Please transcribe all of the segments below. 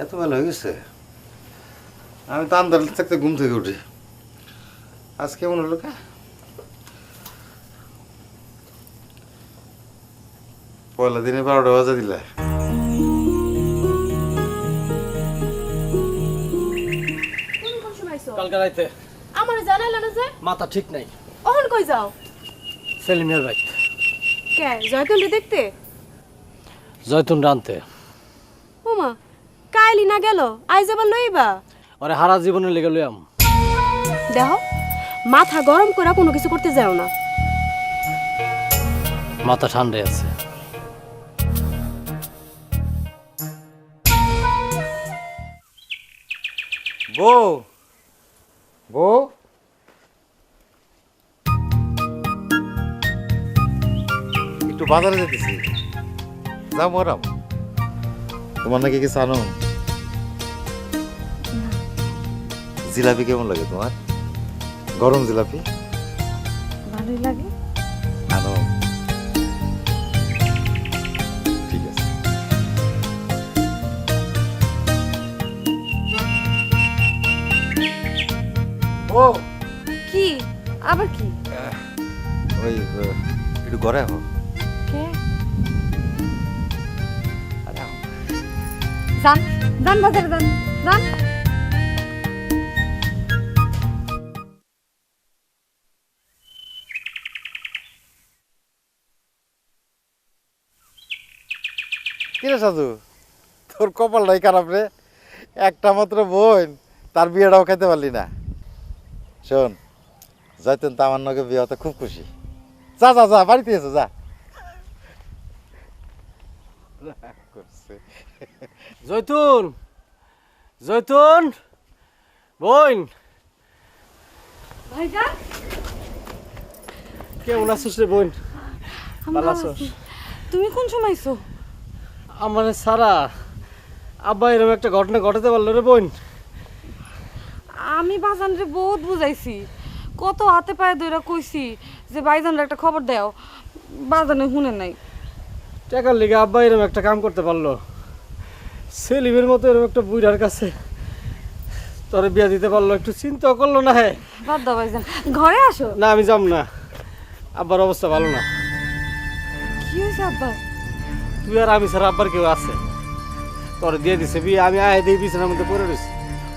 এত বেলা হয়ে গেছে? আমি তো আন্দাজ থাকতে ঘুম থেকে উঠি। আজ কেমন হলো কা? পয়লা দিনে 12টা বাজে দিলা। কালকে রাইতে আমার জানাইলা না যে মাথা ঠিক নাই। ওহন কই যাও? সেলিমের বাইক কে জয়তুনকে দেখতে? জয়তুন রানতে ওমা কাইলি না গেল আইজ আবার লইবা? ওরে হারা জীবনে লেগে লইয়াম। দেখো মাথা গরম করে কোনো কিছু করতে যাও না। মাথা ঠান্ডা আছে। বউ বউ, একটু বাজারে যেতেছি, যাও মরাম। তোমার নাকি কিছু আনো? জিলাপি কেমন লাগে তোমার? গরম জিলাপি ভালোই লাগে। আনো। ঠিক আছে। ও কি আবার কি? ওই একটু ঘরে আহো। কে? আরে আহো। যান যান বাজারে যান যান। কিরে সাধু, তোর কপালটাই খারাপ রে। একটা মাত্র বোন, তার বিয়েটাও খাইতে পারলি না। শোন, জয়তুন তো আমার নগে বিয়ে হতে খুব খুশি। যা যা যা, বাড়িতে এসো যা। জয়তুন জয়তুন বোন, ভাইজান কেমন আছিস রে বোন? ভালো আছোস? তুমি কোন সময় আইছো? আমার সারা আব্বা এরকম একটা ঘটনা ঘটাতে পারলো রে বোন। আমি বাজানরে বহুত বুঝাইছি, কত হাতে পায়ে ধইরা কইছি যে ভাইজানরে একটা খবর দাও, বাজানে শুনে নাই। টাকার লিগে আব্বা এরকম একটা কাম করতে পারলো। সেলিমের মতো এরকম একটা বুড়ার কাছে তোরে বিয়া দিতে পারলো, একটু চিন্তা করলো না? হ্যাঁ বাদ দাও ভাইজান, ঘরে আসো। না, আমি যাব না। আব্বার অবস্থা ভালো না। কি হয়েছে আব্বা? তুই আর আমি ছাড়া আব্বার কেউ আছে? তোরে দিয়ে দিছে বিয়ে, আমি আয় দিয়ে বিছানার মধ্যে পড়ে রয়েছি,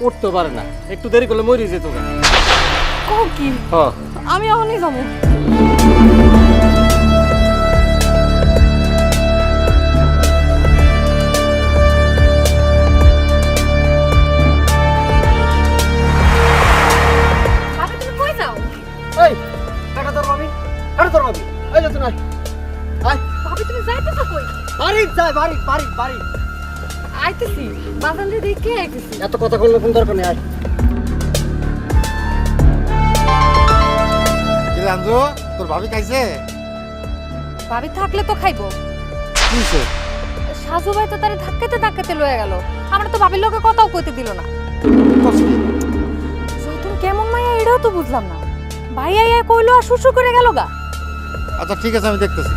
উঠতে পারে না। একটু দেরি করলে মরে যেত। কো কি? হ্যাঁ আমি এখনই যাবো। ভাবি তুমি কই যাও? এই টাকা তোর পাবি, টাকা তোর পাবি। এই যত নাই আয় ভাবি তুমি যাইতেছো কই? বাড়ি যাই, বাড়ি বাড়ি বাড়ি। আইতেছি, বাজানরে দেখে আইতেছি। এত কথা করলে কোন দরকার নেই। আয় কি রে আঞ্জু, তোর ভাবি খাইছে? ভাবি থাকলে তো খাইবো। কি হইছে? সাজু ভাই তো তারে ধাক্কাতে ধাক্কাতে লয়ে গেল, আমরা তো ভাবির লোকে কথাও কইতে দিল না। কষ্ট। জয়তুন কেমন মাইয়া এটাও তো বুঝলাম না। ভাই আইয়া কইলো আর শুশু করে গেল গা। আচ্ছা ঠিক আছে, আমি দেখতেছি।